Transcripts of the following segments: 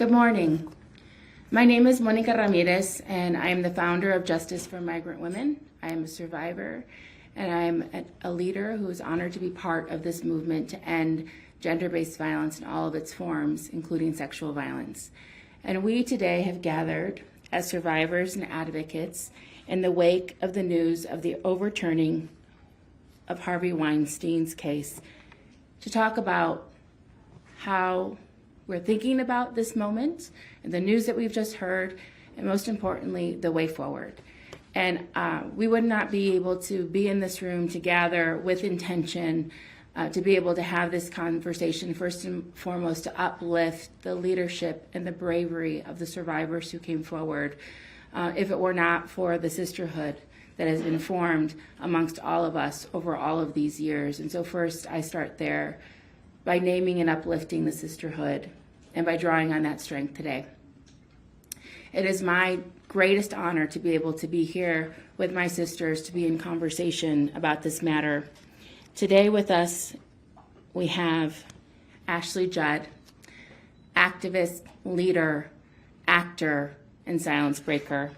Good morning. My name is Monica Ramirez, and I am the founder of Justice for Migrant Women. I am a survivor, and I am a leader who is honored to be part of this movement to end gender-based violence in all of its forms, including sexual violence. And we today have gathered as survivors and advocates in the wake of the news of the overturning of Harvey Weinstein's case to talk about how we're thinking about this moment and the news that we've just heard, and most importantly, the way forward. And we would not be able to be in this room to gather with intention to be able to have this conversation, first and foremost, to uplift the leadership and the bravery of the survivors who came forward, if it were not for the sisterhood that has been formed amongst all of us over all of these years. And so first, I start there by naming and uplifting the sisterhood and by drawing on that strength today. It is my greatest honor to be able to be here with my sisters to be in conversation about this matter. Today with us, we have Ashley Judd, activist, leader, actor, and silence breaker.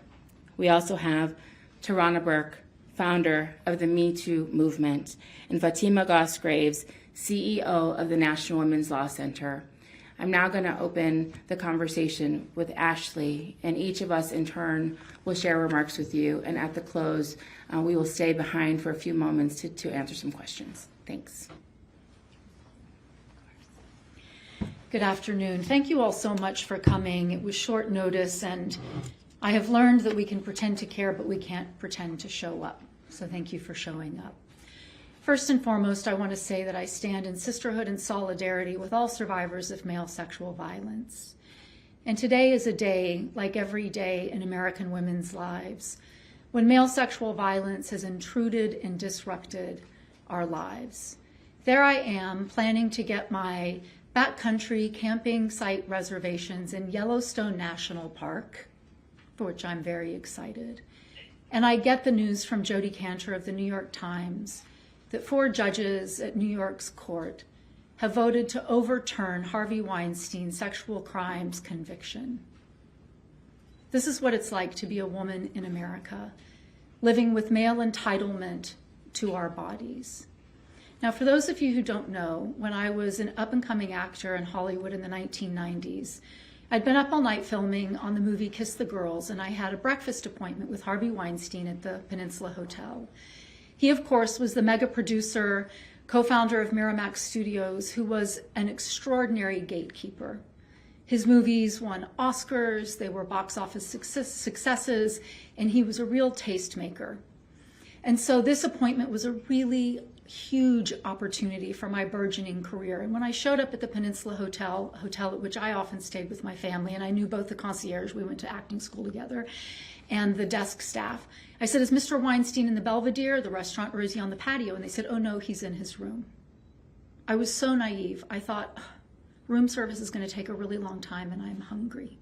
We also have Tarana Burke, founder of the MeToo movement, and Fatima Goss Graves, CEO of the National Women's Law Center. I'm now going to open the conversation with Ashley, and each of us in turn will share remarks with you, and at the close, we will stay behind for a few moments to answer some questions. Thanks. Good afternoon. Thank you all so much for coming. It was short notice, and I have learned that we can pretend to care, but we can't pretend to show up. So thank you for showing up. First and foremost, I want to say that I stand in sisterhood and solidarity with all survivors of male sexual violence. And today is a day, like every day in American women's lives, when male sexual violence has intruded and disrupted our lives. There I am, planning to get my backcountry camping site reservations in Yellowstone National Park, for which I'm very excited. And I get the news from Jodi Kantor of the New York Times that 4 judges at New York's court have voted to overturn Harvey Weinstein's sexual crimes conviction. This is what it's like to be a woman in America, living with male entitlement to our bodies. Now, for those of you who don't know, when I was an up-and-coming actor in Hollywood in the 1990s, I'd been up all night filming on the movie Kiss the Girls, and I had a breakfast appointment with Harvey Weinstein at the Peninsula Hotel. He, of course, was the mega producer, co-founder of Miramax Studios, who was an extraordinary gatekeeper. His movies won Oscars, they were box office successes, and he was a real tastemaker. And so this appointment was a really huge opportunity for my burgeoning career. And when I showed up at the Peninsula Hotel at which I often stayed with my family, and I knew both the concierge, we went to acting school together, and the desk staff, I said, "Is Mr. Weinstein in the Belvedere, the restaurant, or is he on the patio?" And they said, "Oh no, he's in his room." I was so naive. I thought, room service is going to take a really long time and I'm hungry.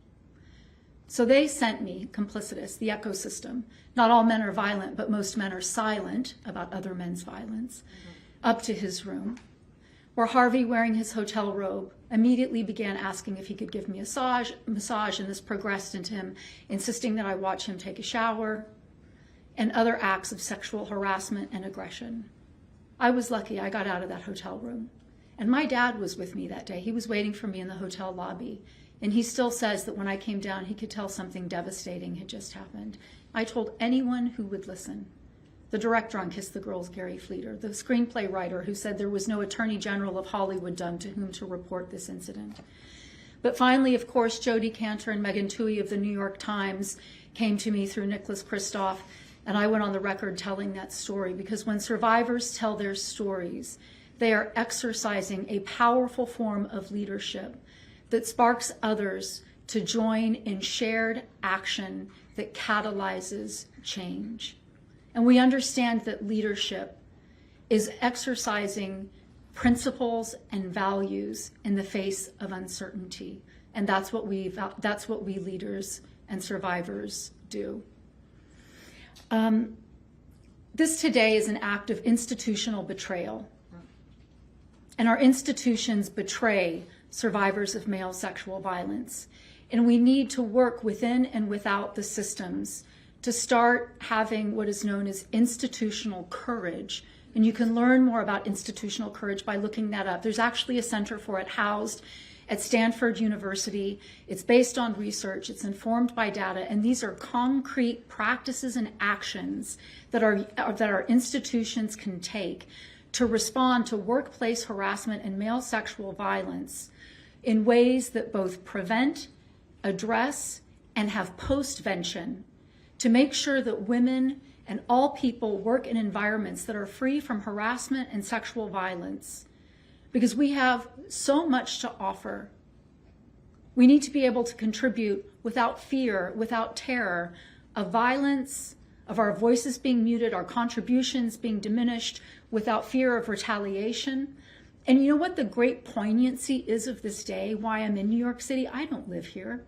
So they sent me, complicitous, the ecosystem. Not all men are violent, but most men are silent about other men's violence, up to his room, where Harvey, wearing his hotel robe, immediately began asking if he could give me a massage, and this progressed into him insisting that I watch him take a shower, and other acts of sexual harassment and aggression. I was lucky I got out of that hotel room. And my dad was with me that day. He was waiting for me in the hotel lobby. And he still says that when I came down, he could tell something devastating had just happened. I told anyone who would listen. The director on Kiss the Girls, Gary Fleeter, the screenplay writer who said there was no Attorney General of Hollywood done to whom to report this incident. But finally, of course, Jodi Kantor and Megan Twohey of the New York Times came to me through Nicholas Kristof, and I went on the record telling that story, because when survivors tell their stories, they are exercising a powerful form of leadership that sparks others to join in shared action that catalyzes change. And we understand that leadership is exercising principles and values in the face of uncertainty. And that's what we leaders and survivors do. This today is an act of institutional betrayal. And our institutions betray survivors of male sexual violence. And we need to work within and without the systems to start having what is known as institutional courage. And you can learn more about institutional courage by looking that up. There's actually a center for it housed at Stanford University. It's based on research, it's informed by data, and these are concrete practices and actions that our institutions can take to respond to workplace harassment and male sexual violence in ways that both prevent, address, and have postvention to make sure that women and all people work in environments that are free from harassment and sexual violence. Because we have so much to offer. We need to be able to contribute without fear, without terror, of violence, of our voices being muted, our contributions being diminished, without fear of retaliation. And you know what the great poignancy is of this day, why I'm in New York City? I don't live here.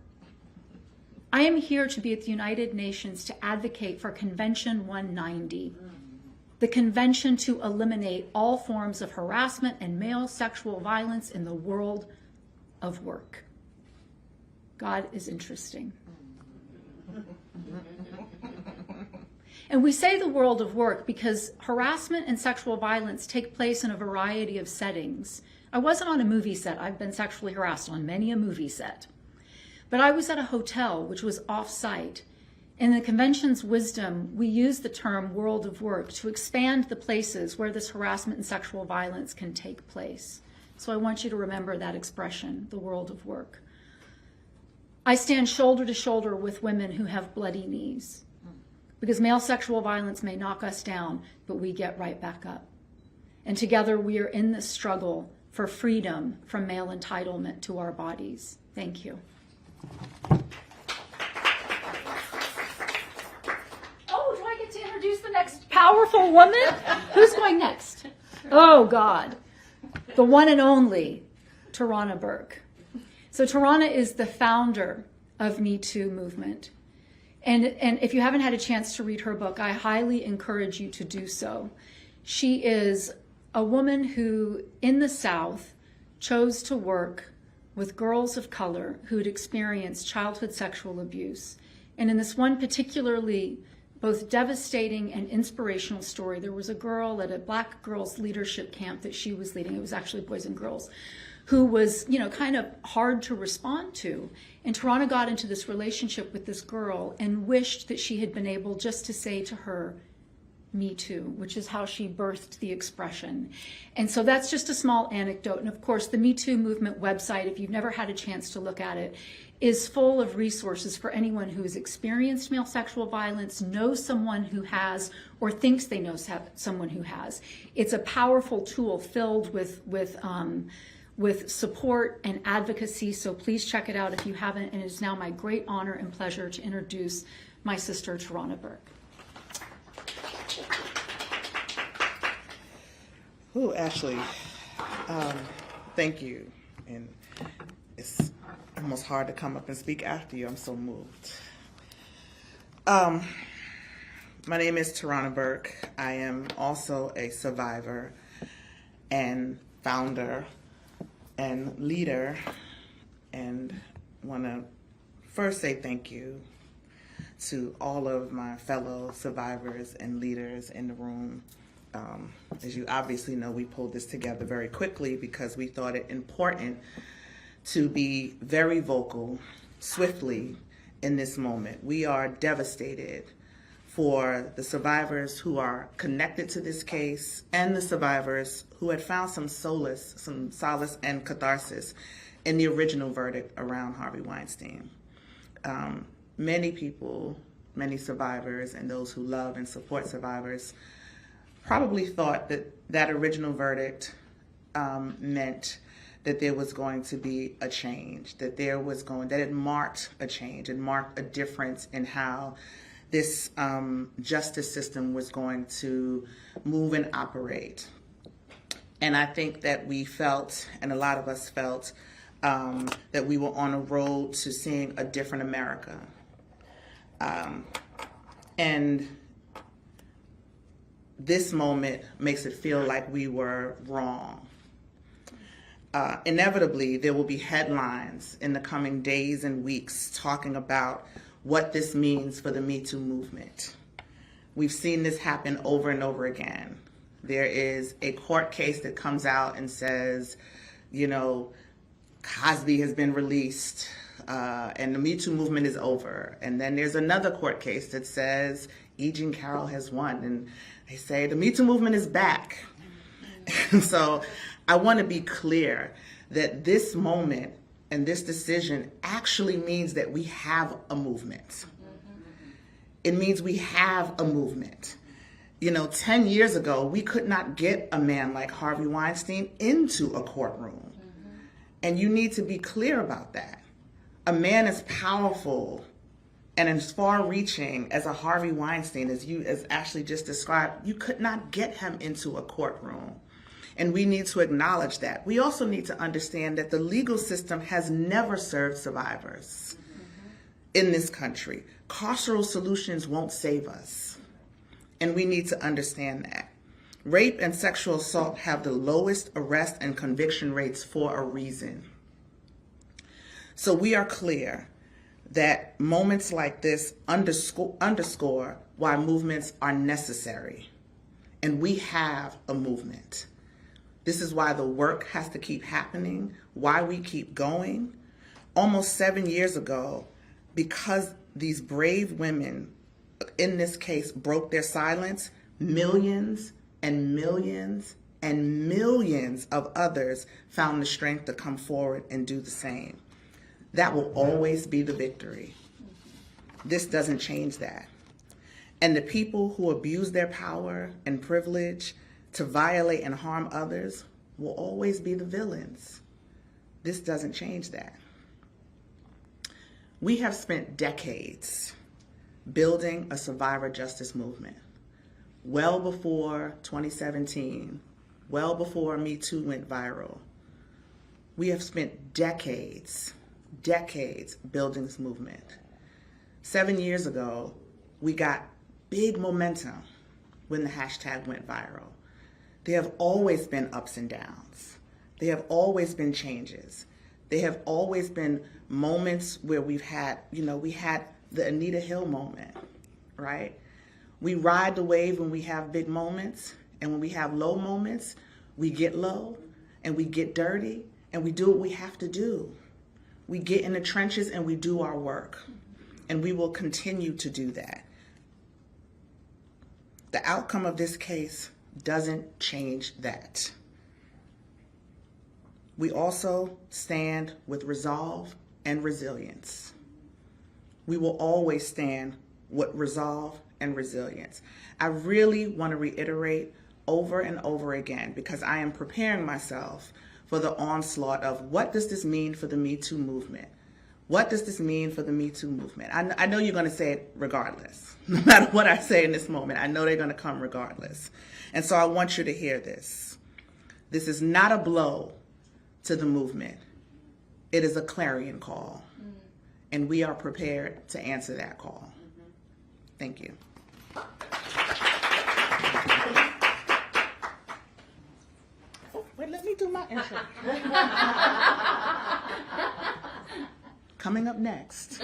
I am here to be at the United Nations to advocate for Convention 190. The convention to eliminate all forms of harassment and male sexual violence in the world of work. God is interesting. And we say the world of work because harassment and sexual violence take place in a variety of settings. I wasn't on a movie set. I've been sexually harassed on many a movie set. But I was at a hotel, which was off-site. In the convention's wisdom, we use the term world of work to expand the places where this harassment and sexual violence can take place. So I want you to remember that expression, the world of work. I stand shoulder to shoulder with women who have bloody knees because male sexual violence may knock us down, but we get right back up. And together we are in this struggle for freedom from male entitlement to our bodies. Thank you. To introduce the next powerful woman? Who's going next? Oh, God. The one and only Tarana Burke. So Tarana is the founder of MeToo movement. And if you haven't had a chance to read her book, I highly encourage you to do so. She is a woman who, in the South, chose to work with girls of color who had experienced childhood sexual abuse. And in this one particularly both devastating and inspirational story. There was a girl at a Black girls leadership camp that she was leading. It was actually boys and girls, who was, kind of hard to respond to. And Tarana got into this relationship with this girl and wished that she had been able just to say to her, "Me too," which is how she birthed the expression. And so that's just a small anecdote. And of course, the Me Too movement website, if you've never had a chance to look at it, is full of resources for anyone who has experienced male sexual violence, knows someone who has, or thinks they know someone who has. It's a powerful tool filled with support and advocacy. So please check it out if you haven't. And it is now my great honor and pleasure to introduce my sister, Tarana Burke. Oh, Ashley, thank you. And it's almost hard to come up and speak after you. I'm so moved. My name is Tarana Burke. I am also a survivor and founder and leader, and want to first say thank you to all of my fellow survivors and leaders in the room. As you obviously know, we pulled this together very quickly because we thought it important to be very vocal, swiftly, in this moment. We are devastated for the survivors who are connected to this case and the survivors who had found some solace and catharsis in the original verdict around Harvey Weinstein. Many people, many survivors, and those who love and support survivors probably thought that that original verdict meant that there was going to be a change, that it marked a change, it marked a difference in how this justice system was going to move and operate. And I think that we felt, and a lot of us felt, that we were on a road to seeing a different America. And this moment makes it feel like we were wrong. inevitably there will be headlines in the coming days and weeks talking about what this means for the MeToo movement. We've seen this happen over and over again. There is a court case that comes out and says, you know, Cosby has been released and the MeToo movement is over. And then there's another court case that says E. Jean Carroll has won. And they say the MeToo movement is back. And so I want to be clear that this moment and this decision actually means that we have a movement. It means we have a movement. You know, 10 years ago, we could not get a man like Harvey Weinstein into a courtroom. And you need to be clear about that. A man as powerful and as far-reaching as a Harvey Weinstein, as Ashley just described, you could not get him into a courtroom. And we need to acknowledge that. We also need to understand that the legal system has never served survivors in this country. Carceral solutions won't save us. And we need to understand that. Rape and sexual assault have the lowest arrest and conviction rates for a reason. So we are clear that moments like this underscore why movements are necessary. And we have a movement. This is why the work has to keep happening, why we keep going. Almost 7 years ago, because these brave women in this case broke their silence, millions and millions and millions of others found the strength to come forward and do the same. That will always be the victory. This doesn't change that. And the people who abuse their power and privilege to violate and harm others will always be the villains. This doesn't change that. We have spent decades building a survivor justice movement. Well before 2017, well before MeToo went viral. We have spent decades building this movement. 7 years ago, we got big momentum when the hashtag went viral. There have always been ups and downs. There have always been changes. There have always been moments where we had the Anita Hill moment, right? We ride the wave when we have big moments, and when we have low moments, we get low and we get dirty and we do what we have to do. We get in the trenches and we do our work, and we will continue to do that. The outcome of this case doesn't change that. We also stand with resolve and resilience. We will always stand with resolve and resilience. I really want to reiterate over and over again, because I am preparing myself for the onslaught of what does this mean for the MeToo movement? What does this mean for the MeToo movement? I know you're going to say it regardless. No matter what I say in this moment, I know they're going to come regardless. And so I want you to hear this. This is not a blow to the movement. It is a clarion call. And we are prepared to answer that call. Thank you. Wait, let me do my intro. Coming up next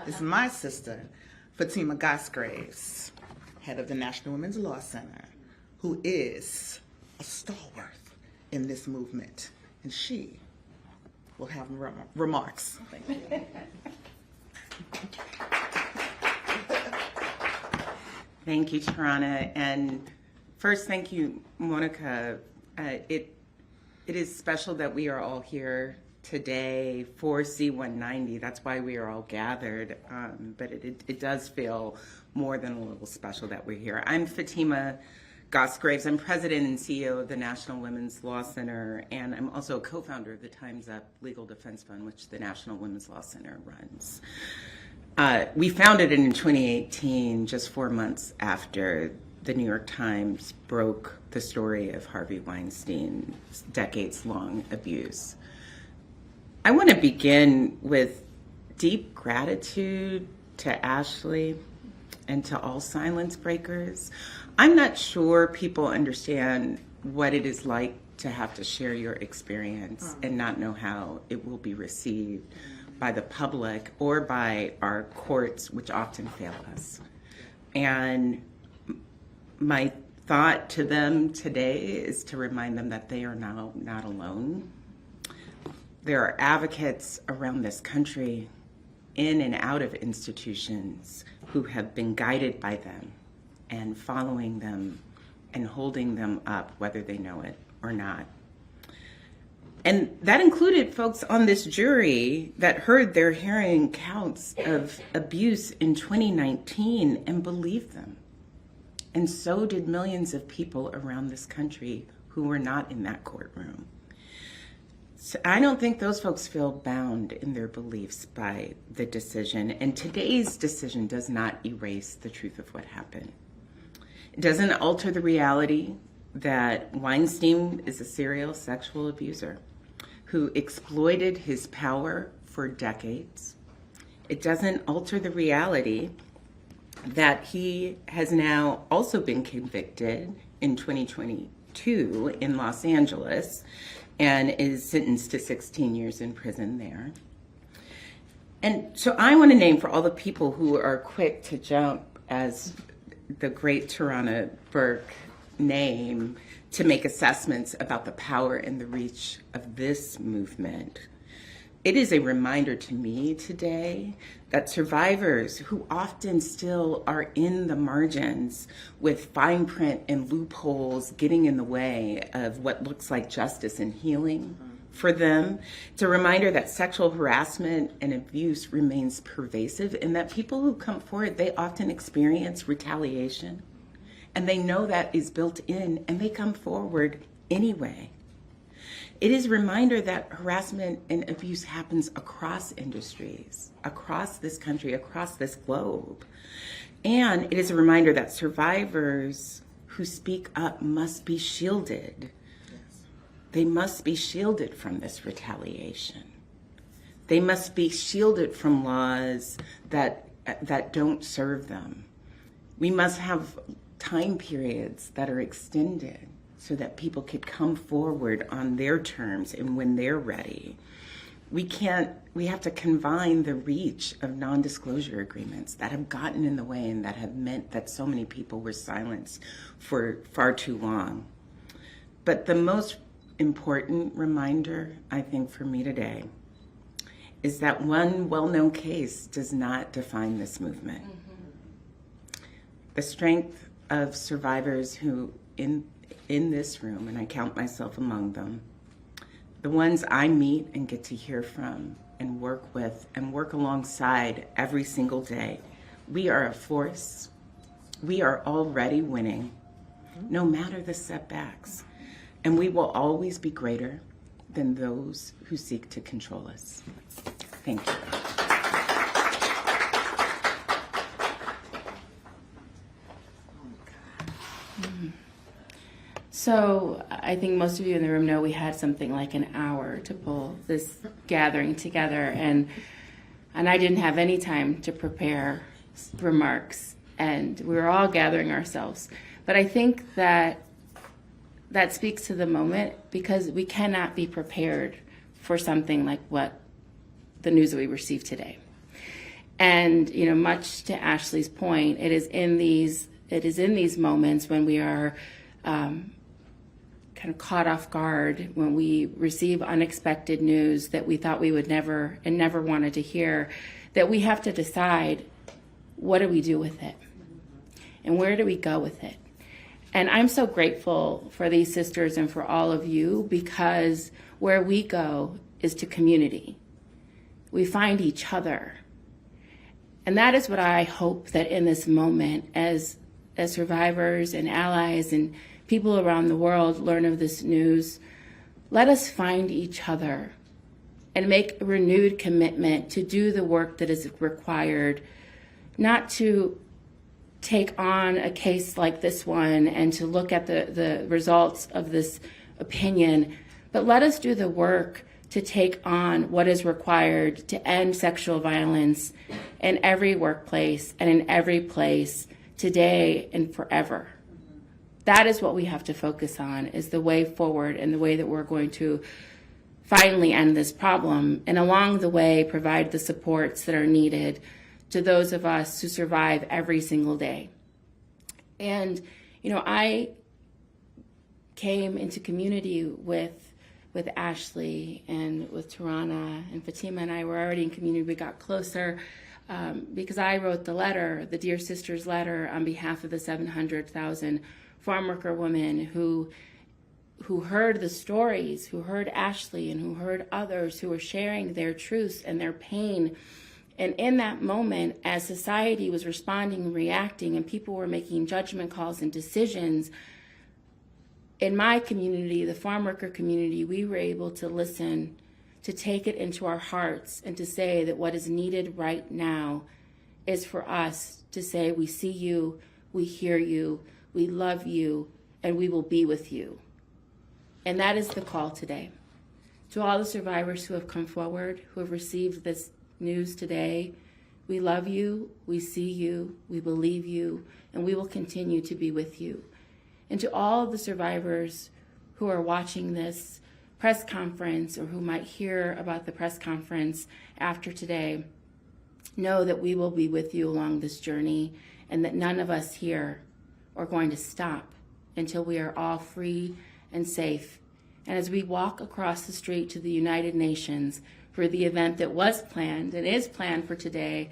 is my sister, Fatima Goss Graves, head of the National Women's Law Center, who is a stalwart in this movement. And she will have remarks. Thank you. Thank you, Tarana. And first, thank you, Monica. It is special that we are all here today for C-190. That's why we are all gathered. But it does feel more than a little special that we're here. I'm Fatima Goss Graves. I'm president and CEO of the National Women's Law Center, and I'm also a co-founder of the Time's Up Legal Defense Fund, which the National Women's Law Center runs. We founded it in 2018, just 4 months after the New York Times broke the story of Harvey Weinstein's decades-long abuse. I want to begin with deep gratitude to Ashley and to all silence breakers. I'm not sure people understand what it is like to have to share your experience and not know how it will be received by the public or by our courts, which often fail us. And my thought to them today is to remind them that they are now not alone. There are advocates around this country, in and out of institutions, who have been guided by them and following them and holding them up, whether they know it or not. And that included folks on this jury that heard their hearing counts of abuse in 2019 and believed them. And so did millions of people around this country who were not in that courtroom. So I don't think those folks feel bound in their beliefs by the decision. And today's decision does not erase the truth of what happened. It doesn't alter the reality that Weinstein is a serial sexual abuser who exploited his power for decades. It doesn't alter the reality that he has now also been convicted in 2022 in Los Angeles and is sentenced to 16 years in prison there. And so I want to name, for all the people who are quick to jump as the great Tarana Burke name to make assessments about the power and the reach of this movement, it is a reminder to me today that survivors who often still are in the margins with fine print and loopholes getting in the way of what looks like justice and healing for them, it's a reminder that sexual harassment and abuse remains pervasive and that people who come forward, they often experience retaliation. And they know that is built in, and they come forward anyway. It is a reminder that harassment and abuse happens across industries, across this country, across this globe. And it is a reminder that survivors who speak up must be shielded. Yes. They must be shielded from this retaliation. They must be shielded from laws that don't serve them. We must have time periods that are extended so that people could come forward on their terms and when they're ready. We have to confine the reach of non-disclosure agreements that have gotten in the way and that have meant that so many people were silenced for far too long. But the most important reminder, I think, for me today is that one well-known case does not define this movement. Mm-hmm. The strength of survivors who in this room, and I count myself among them, the ones I meet and get to hear from and work with and work alongside every single day, we are a force. We are already winning, no matter the setbacks. And we will always be greater than those who seek to control us. Thank you. So I think most of you in the room know we had something like an hour to pull this gathering together, and I didn't have any time to prepare remarks, and we were all gathering ourselves. But I think that speaks to the moment, because we cannot be prepared for something like what the news that we received today. And much to Ashley's point, it is in these moments when we are kind of caught off guard, when we receive unexpected news that we thought we would never wanted to hear, that we have to decide, what do we do with it? And where do we go with it? And I'm so grateful for these sisters and for all of you, because where we go is to community. We find each other. And that is what I hope that in this moment, as survivors and allies and people around the world learn of this news, let us find each other and make a renewed commitment to do the work that is required, not to take on a case like this one and to look at the results of this opinion, but let us do the work to take on what is required to end sexual violence in every workplace and in every place, today and forever. That is what we have to focus on, is the way forward and the way that we're going to finally end this problem, and along the way provide the supports that are needed to those of us who survive every single day. And, you know, I came into community with Ashley and with Tarana, and Fatima and I were already in community. We got closer because I wrote the letter, the Dear Sisters letter, on behalf of the 700,000 farm worker women who heard the stories, who heard Ashley and who heard others who were sharing their truths and their pain. And in that moment, as society was responding and reacting and people were making judgment calls and decisions, in my community, the farm worker community, we were able to listen, to take it into our hearts, and to say that what is needed right now is for us to say, we see you, we hear you, we love you, and we will be with you. And that is the call today. To all the survivors who have come forward, who have received this news today, we love you, we see you, we believe you, and we will continue to be with you. And to all of the survivors who are watching this press conference or who might hear about the press conference after today, know that we will be with you along this journey, and that none of us here are going to stop until we are all free and safe. And as we walk across the street to the United Nations for the event that was planned and is planned for today,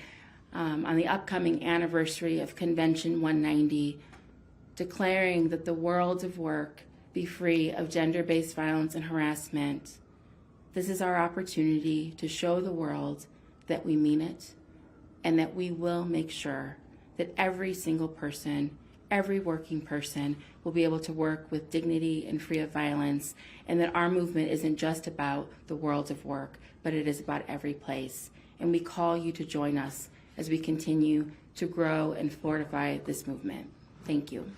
on the upcoming anniversary of Convention 190, declaring that the world of work be free of gender-based violence and harassment, this is our opportunity to show the world that we mean it, and that we will make sure that every single person, every working person, will be able to work with dignity and free of violence, and that our movement isn't just about the world of work, but it is about every place. And we call you to join us as we continue to grow and fortify this movement. Thank you.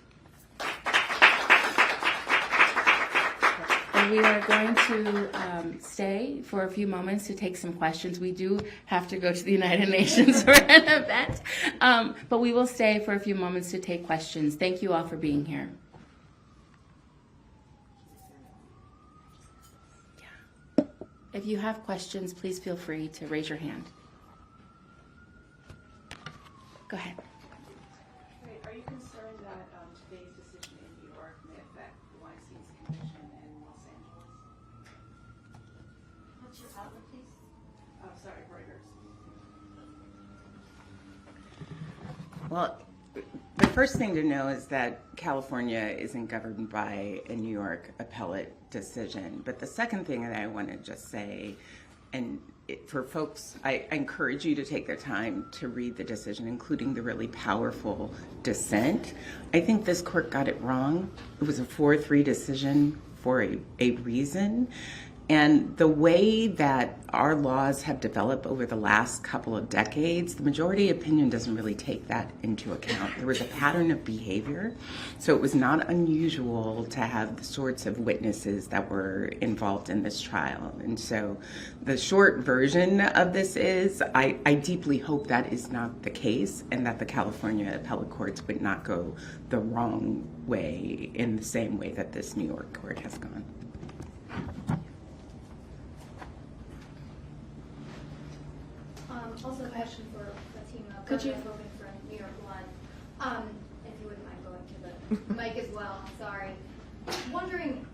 And we are going to stay for a few moments to take some questions. We do have to go to the United Nations for an event, but we will stay for a few moments to take questions. Thank you all for being here. Yeah. If you have questions, please feel free to raise your hand. Go ahead. Are you concerned that today's decision in New York may affect Weinstein's conviction in Los Angeles? What's your outlet, please? Sorry, Reuters. Well, the first thing to know is that California isn't governed by a New York appellate decision. But the second thing that I want to just say, and for folks, I encourage you to take the time to read the decision, including the really powerful dissent. I think this court got it wrong. It was a 4-3 decision for a reason. And the way that our laws have developed over the last couple of decades, the majority opinion doesn't really take that into account. There was a pattern of behavior, so it was not unusual to have the sorts of witnesses that were involved in this trial. And so the short version of this is, I deeply hope that is not the case, and that the California appellate courts would not go the wrong way in the same way that this New York court has gone. Also a question for Fatima. Could you- From New York One. If you wouldn't mind going to the mic as well, sorry. Wondering,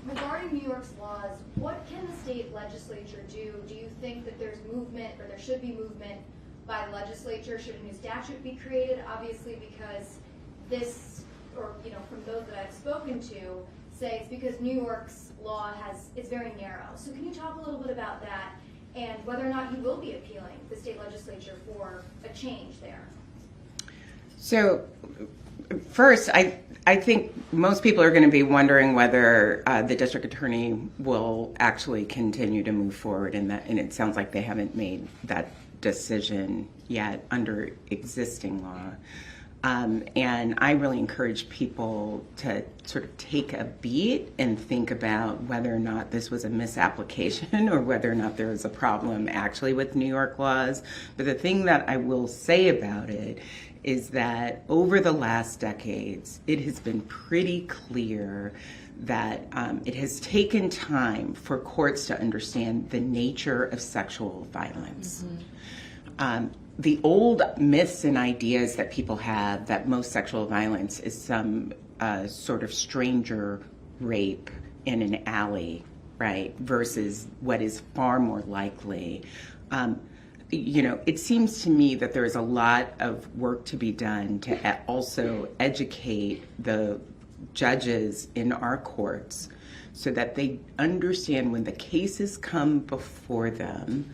regarding New York's laws, what can the state legislature do? Do you think that there's movement, or there should be movement by the legislature? Should a new statute be created? Obviously, because this, or from those that I've spoken to, say it's because New York's law is very narrow. So can you talk a little bit about that, and whether or not you will be appealing the state legislature for a change there? So first, I think most people are going to be wondering whether the district attorney will actually continue to move forward in that, and it sounds like they haven't made that decision yet under existing law. And I really encourage people to sort of take a beat and think about whether or not this was a misapplication or whether or not there was a problem actually with New York laws. But the thing that I will say about it is that over the last decades, it has been pretty clear that it has taken time for courts to understand the nature of sexual violence. The old myths and ideas that people have that most sexual violence is some sort of stranger rape in an alley, right, versus what is far more likely. It seems to me that there is a lot of work to be done to also educate the judges in our courts so that they understand when the cases come before them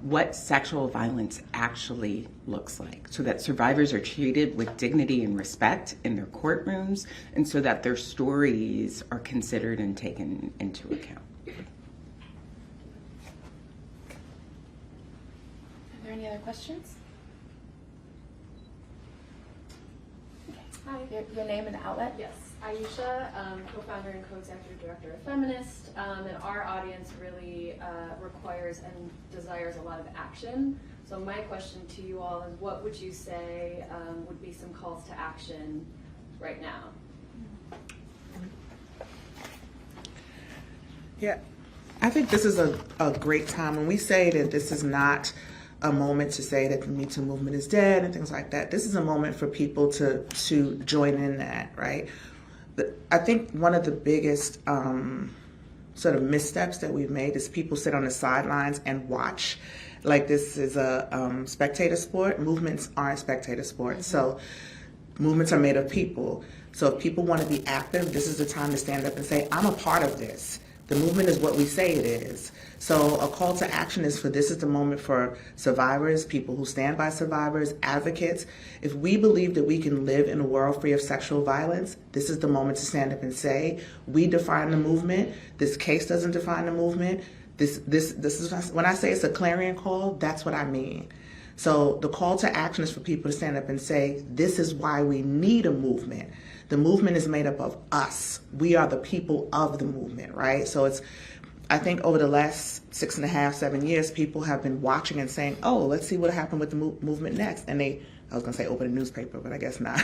what sexual violence actually looks like, so that survivors are treated with dignity and respect in their courtrooms, and so that their stories are considered and taken into account. Are there any other questions? Hi. Your name and outlet? Yes, Aisha, co-founder and co-executive director of Feminist, and our audience really requires and desires a lot of action. So my question to you all is, what would you say would be some calls to action right now? Yeah, I think this is a great time. When we say that this is not a moment to say that the Me Too movement is dead and things like that, this is a moment for people to join in that, right? I think one of the biggest sort of missteps that we've made is people sit on the sidelines and watch. Like this is a spectator sport. Movements aren't spectator sports. So movements are made of people. So if people want to be active, this is the time to stand up and say, I'm a part of this. The movement is what we say it is. So a call to action is for this is the moment for survivors, people who stand by survivors, advocates. If we believe that we can live in a world free of sexual violence, this is the moment to stand up and say, we define the movement. This case doesn't define the movement. This is when I say it's a clarion call, that's what I mean. So the call to action is for people to stand up and say, this is why we need a movement. The movement is made up of us. We are the people of the movement, right? So I think over the last 6.5, 7 years, people have been watching and saying, oh, let's see what happened with the movement next. And I was going to say open a newspaper, but I guess not.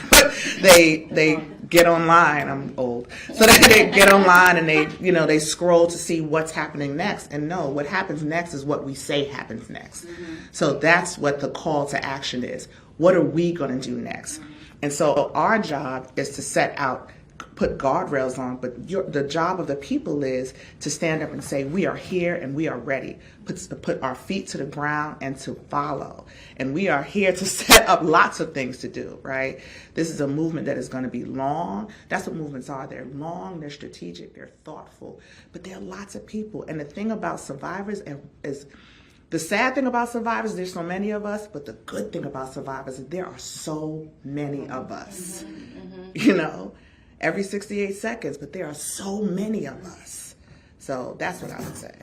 they get online. I'm old. So they get online and they scroll to see what's happening next. And no, what happens next is what we say happens next. So that's what the call to action is. What are we going to do next? And so our job is to put guardrails on, but the job of the people is to stand up and say, we are here and we are ready. Put our feet to the ground and to follow. And we are here to set up lots of things to do, right? This is a movement that is going to be long. That's what movements are. They're long, they're strategic, they're thoughtful, but there are lots of people. And the thing about survivors is, the sad thing about survivors, there's so many of us, but the good thing about survivors is there are so many of us. Every 68 seconds, but there are so many of us. So that's what I would say.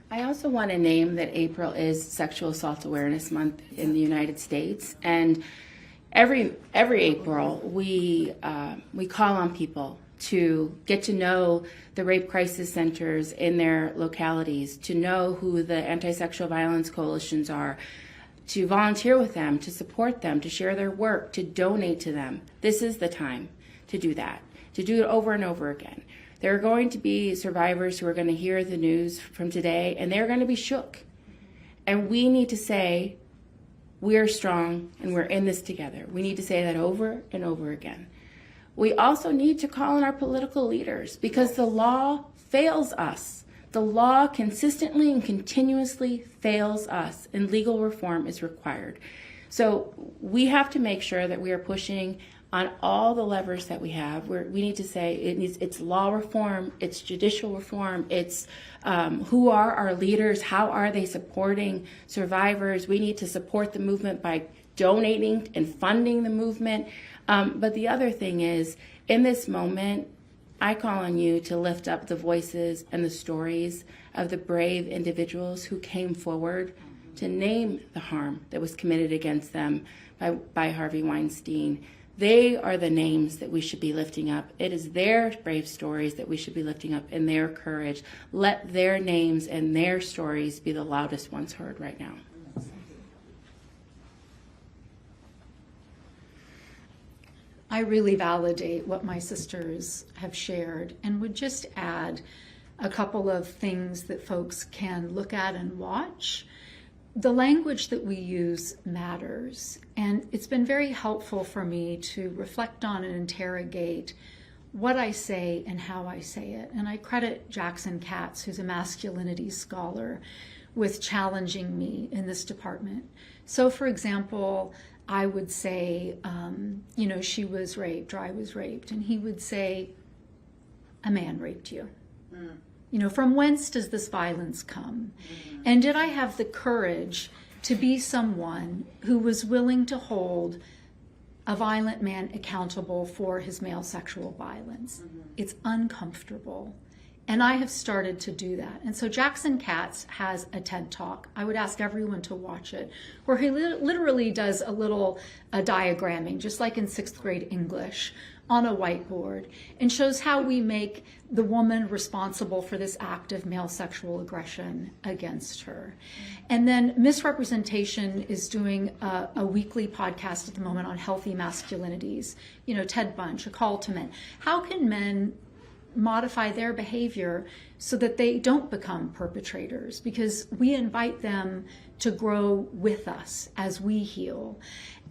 I also want to name that April is Sexual Assault Awareness Month in the United States, and every April we call on people to get to know the rape crisis centers in their localities, to know who the anti-sexual violence coalitions are, to volunteer with them, to support them, to share their work, to donate to them. This is the time to do that, to do it over and over again. There are going to be survivors who are going to hear the news from today, and they're going to be shook. And we need to say, we're strong and we're in this together. We need to say that over and over again. We also need to call on our political leaders because the law fails us. The law consistently and continuously fails us, and legal reform is required. So we have to make sure that we are pushing on all the levers that we have. We need to say it's law reform, it's judicial reform, it's who are our leaders, how are they supporting survivors. We need to support the movement by donating and funding the movement. But the other thing is, in this moment, I call on you to lift up the voices and the stories of the brave individuals who came forward to name the harm that was committed against them by Harvey Weinstein. They are the names that we should be lifting up. It is their brave stories that we should be lifting up and their courage. Let their names and their stories be the loudest ones heard right now. I really validate what my sisters have shared and would just add a couple of things that folks can look at and watch. The language that we use matters, and it's been very helpful for me to reflect on and interrogate what I say and how I say it. And I credit Jackson Katz, who's a masculinity scholar, with challenging me in this department. So, for example, I would say, she was raped or I was raped, and he would say, a man raped you. From whence does this violence come? And did I have the courage to be someone who was willing to hold a violent man accountable for his male sexual violence? It's uncomfortable. And I have started to do that. And so Jackson Katz has a TED Talk. I would ask everyone to watch it, where he literally does a little diagramming, just like in 6th grade English, on a whiteboard, and shows how we make the woman responsible for this act of male sexual aggression against her. And then Misrepresentation is doing a weekly podcast at the moment on healthy masculinities. Ted Bunch, A Call to Men. How can men modify their behavior so that they don't become perpetrators? Because we invite them to grow with us as we heal.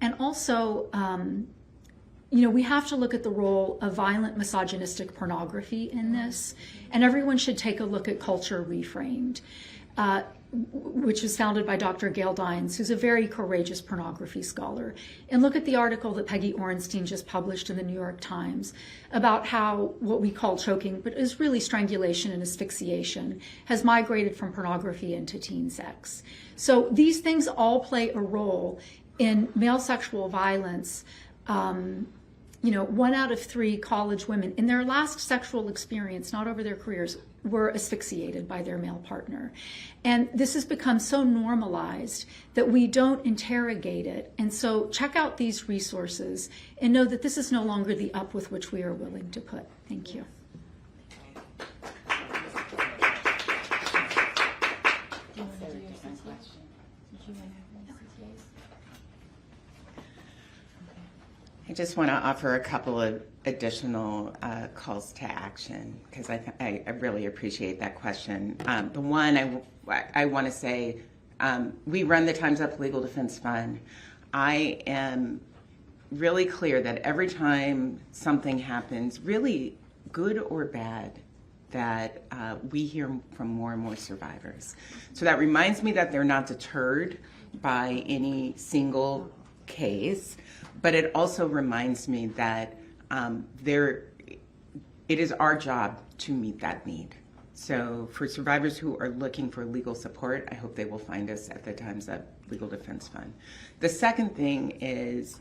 And also, we have to look at the role of violent misogynistic pornography in this. And everyone should take a look at Culture Reframed, which is founded by Dr. Gail Dines, who's a very courageous pornography scholar. And look at the article that Peggy Orenstein just published in the New York Times about how what we call choking, but is really strangulation and asphyxiation, has migrated from pornography into teen sex. So these things all play a role in male sexual violence. 1 out of 3 college women in their last sexual experience, not over their careers, were asphyxiated by their male partner. And this has become so normalized that we don't interrogate it. And so check out these resources and know that this is no longer the up with which we are willing to put. Thank you. I just want to offer a couple of additional calls to action, because I really appreciate that question. The one I want to say, we run the Time's Up Legal Defense Fund. I am really clear that every time something happens, really good or bad, that we hear from more and more survivors. So that reminds me that they're not deterred by any single case, but it also reminds me that it is our job to meet that need. So for survivors who are looking for legal support, I hope they will find us at the Time's Up Legal Defense Fund. The second thing is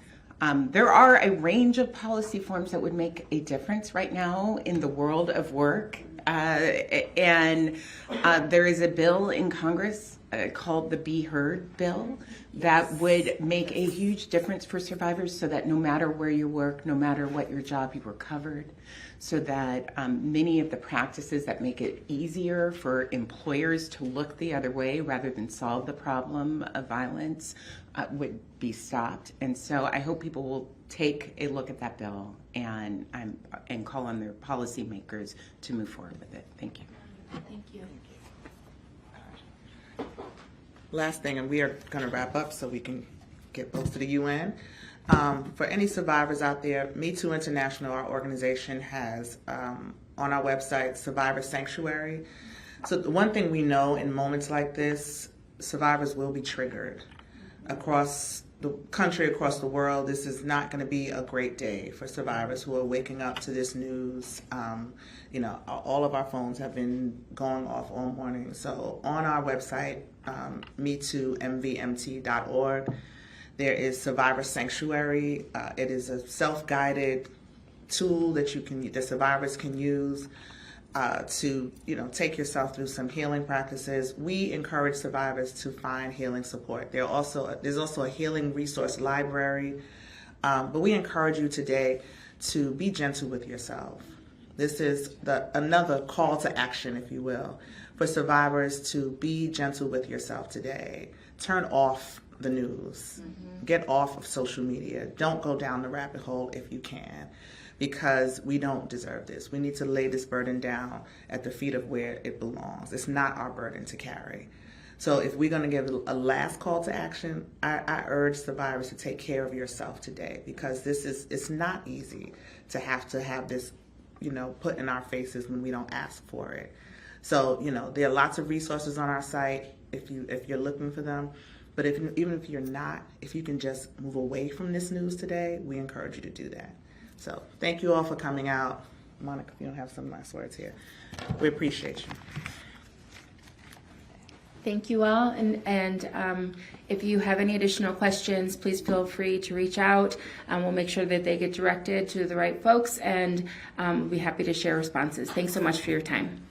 there are a range of policy forms that would make a difference right now in the world of work. And there is a bill in Congress called the Be Heard bill that would make a huge difference for survivors, so that no matter where you work, no matter what your job, you were covered, so that many of the practices that make it easier for employers to look the other way rather than solve the problem of violence would be stopped. And so I hope people will take a look at that bill and call on their policymakers to move forward with it. Thank you. Thank you. Last thing, and we are going to wrap up so we can get close to the UN. For any survivors out there, MeToo International, our organization, has on our website Survivor Sanctuary. So the one thing we know in moments like this, survivors will be triggered. Across the country, across the world, this is not going to be a great day for survivors who are waking up to this news. All of our phones have been going off all morning. So on our website, MeTooMVMT.org, there is Survivor Sanctuary. It is a self-guided tool that the survivors can use to take yourself through some healing practices. We encourage survivors to find healing support. There's also a healing resource library, but we encourage you today to be gentle with yourself. This is another call to action, if you will, for survivors to be gentle with yourself today. Turn off the news. Get off of social media. Don't go down the rabbit hole if you can, because we don't deserve this. We need to lay this burden down at the feet of where it belongs. It's not our burden to carry. So if we're going to give a last call to action, I urge survivors to take care of yourself today, because it's not easy to have this, put in our faces when we don't ask for it. So, there are lots of resources on our site if you're looking for them. But even if you're not, if you can just move away from this news today, we encourage you to do that. So thank you all for coming out. Monica, if you don't have some last words here, we appreciate you. Thank you all, and if you have any additional questions, please feel free to reach out. We'll make sure that they get directed to the right folks, and we'll be happy to share responses. Thanks so much for your time.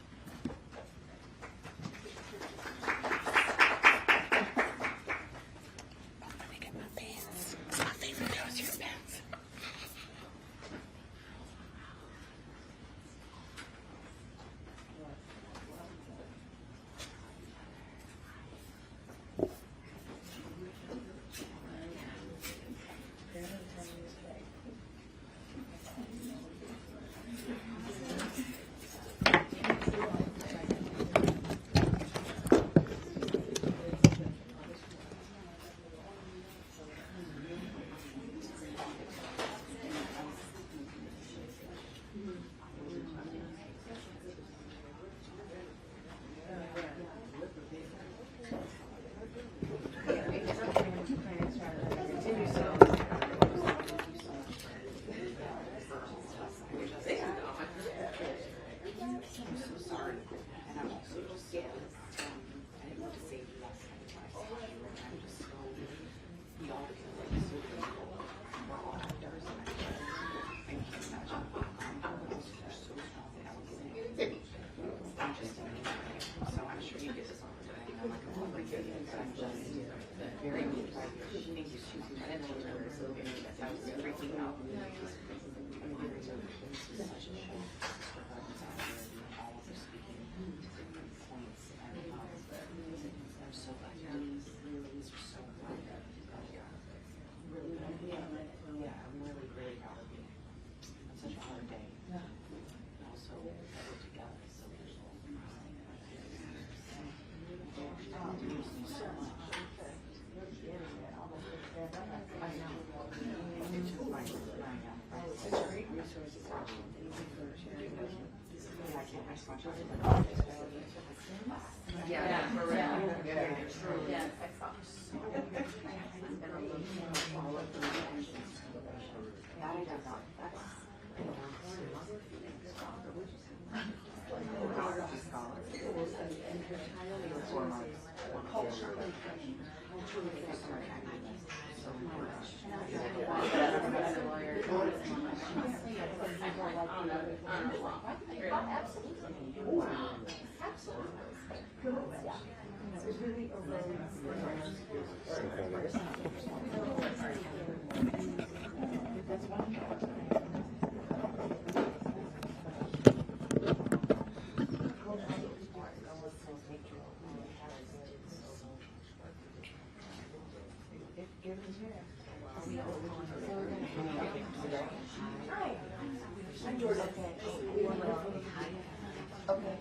Okay.